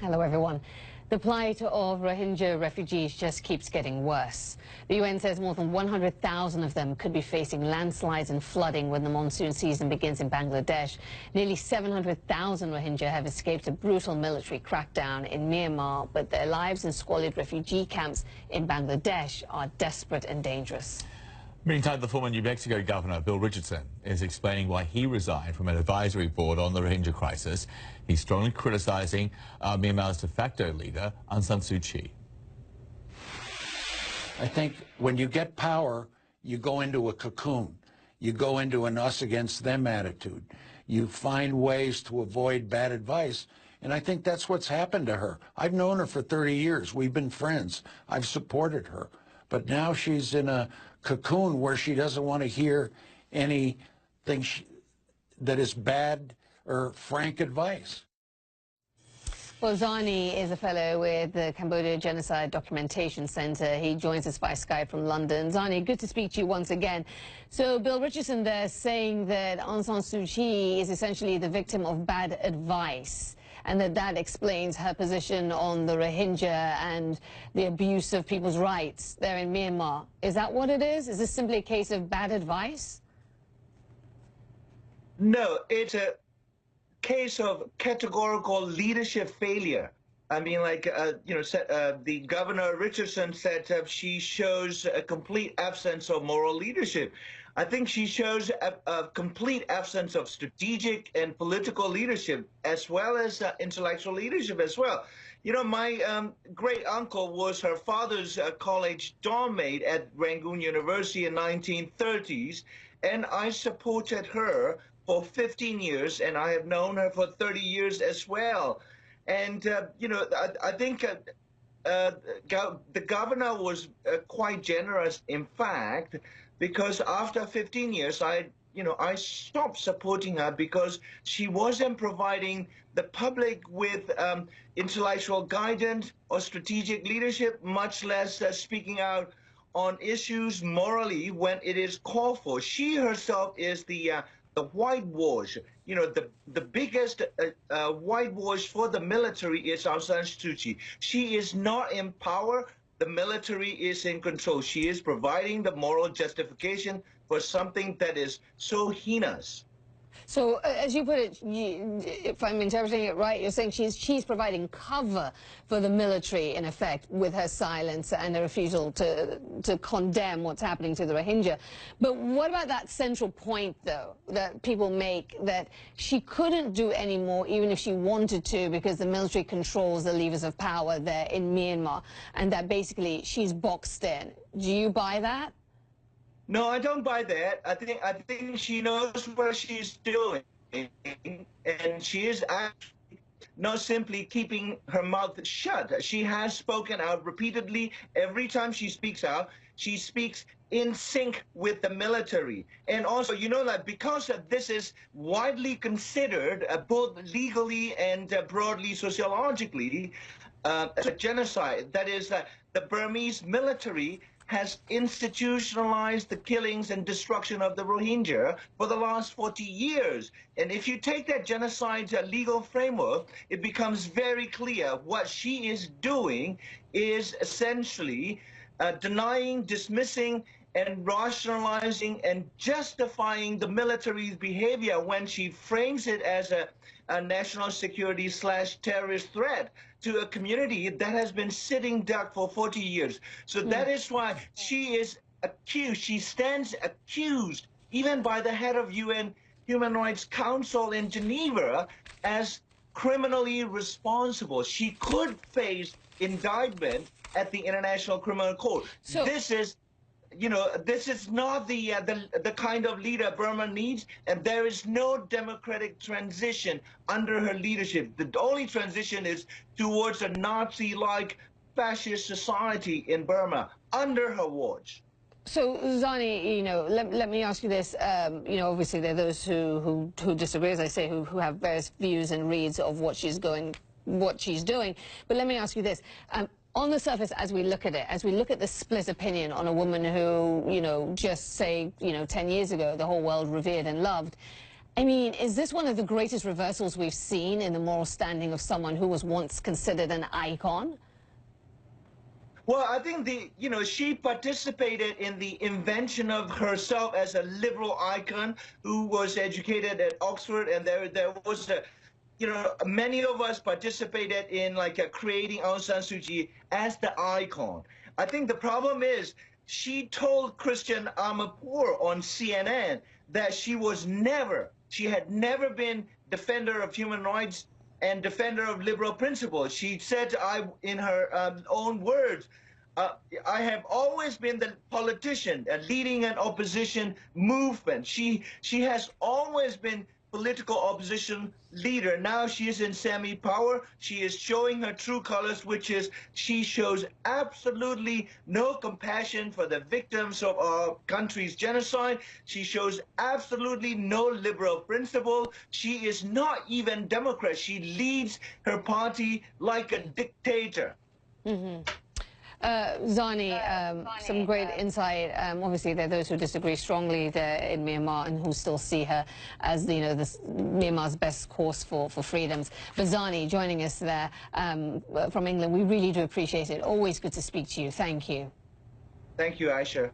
Hello, everyone. The plight of Rohingya refugees just keeps getting worse. The UN says more than 100,000 of them could be facing landslides and flooding when the monsoon season begins in Bangladesh. Nearly 700,000 Rohingya have escaped a brutal military crackdown in Myanmar, but their lives in squalid refugee camps in Bangladesh are desperate and dangerous. Meantime, the former New Mexico governor, Bill Richardson, is explaining why he resigned from an advisory board on the Rohingya crisis. He's strongly criticizing Myanmar's de facto leader, Aung San Suu Kyi. I think when you get power, you go into a cocoon. You go into an us against them attitude. You find ways to avoid bad advice. And I think that's what's happened to her. I've known her for 30 years. We've been friends. I've supported her. But now she's in a cocoon where she doesn't want to hear anything that is bad or frank advice. Well, Zarni is a fellow with the Cambodia Genocide Documentation Center. He joins us by Skype from London. Zarni, good to speak to you once again. So Bill Richardson there saying that Aung San Suu Kyi is essentially the victim of bad advice, and that explains her position on the Rohingya and the abuse of people's rights there in Myanmar. Is that what it is? Is this simply a case of bad advice? No, it's a case of categorical leadership failure. I mean, like, the Governor Richardson said she shows a complete absence of moral leadership. I think she shows a complete absence of strategic and political leadership, as well as intellectual leadership as well. You know, my great uncle was her father's college dorm mate at Rangoon University in 1930s, and I supported her for 15 years, and I have known her for 30 years as well. And, I think the governor was quite generous, in fact, because after 15 years, I stopped supporting her because she wasn't providing the public with intellectual guidance or strategic leadership, much less speaking out on issues morally when it is called for. She herself is the whitewash. You know, the biggest whitewash for the military is Aung San Suu Kyi. She is not in power. The military is in control. She is providing the moral justification for something that is so heinous. So, as you put it, if I'm interpreting it right, you're saying she's providing cover for the military, in effect, with her silence and her refusal to condemn what's happening to the Rohingya. But what about that central point, though, that people make, that she couldn't do any more, even if she wanted to, because the military controls the levers of power there in Myanmar, and that basically she's boxed in? Do you buy that? No, I don't buy that. I think she knows what she's doing, and she is actually not simply keeping her mouth shut. She has spoken out repeatedly. Every time she speaks out, she speaks in sync with the military. And also, you know, that because this is widely considered, both legally and broadly sociologically, as a genocide. That is, the Burmese military has institutionalized the killings and destruction of the Rohingya for the last 40 years. And if you take that genocide's legal framework, it becomes very clear what she is doing is essentially denying, dismissing, and rationalizing and justifying the military's behavior when she frames it as a national security / terrorist threat to a community that has been sitting duck for 40 years. So that is why she is accused. She stands accused, even by the head of UN Human Rights Council in Geneva, as criminally responsible. She could face indictment at the International Criminal Court. So this is, you know, this is not the kind of leader Burma needs, and there is no democratic transition under her leadership. The only transition is towards a Nazi-like fascist society in Burma under her watch. So, Zarni, you know, let me ask you this. You know, obviously there are those who disagree, as I say, who have various views and reads of what she's doing. But let me ask you this. On the surface, as we look at it, as we look at the split opinion on a woman who, you know, just say, you know, 10 years ago, the whole world revered and loved, I mean, is this one of the greatest reversals we've seen in the moral standing of someone who was once considered an icon? Well, I think she participated in the invention of herself as a liberal icon who was educated at Oxford, and there was many of us participated in creating Aung San Suu Kyi as the icon. I think the problem is she told Christian Amanpour on CNN that she had never been defender of human rights and defender of liberal principles. She said, in her own words, I have always been the politician leading an opposition movement. She has always been political opposition leader. Now she is in semi-power. She is showing her true colors, which is she shows absolutely no compassion for the victims of our country's genocide. She shows absolutely no liberal principle. She is not even Democrat. She leads her party like a dictator. Mm-hmm. Zarni, some great insight. Obviously, there are those who disagree strongly there in Myanmar and who still see her as, Myanmar's best course for freedoms. But Zarni, joining us there from England, we really do appreciate it. Always good to speak to you. Thank you. Thank you, Aisha.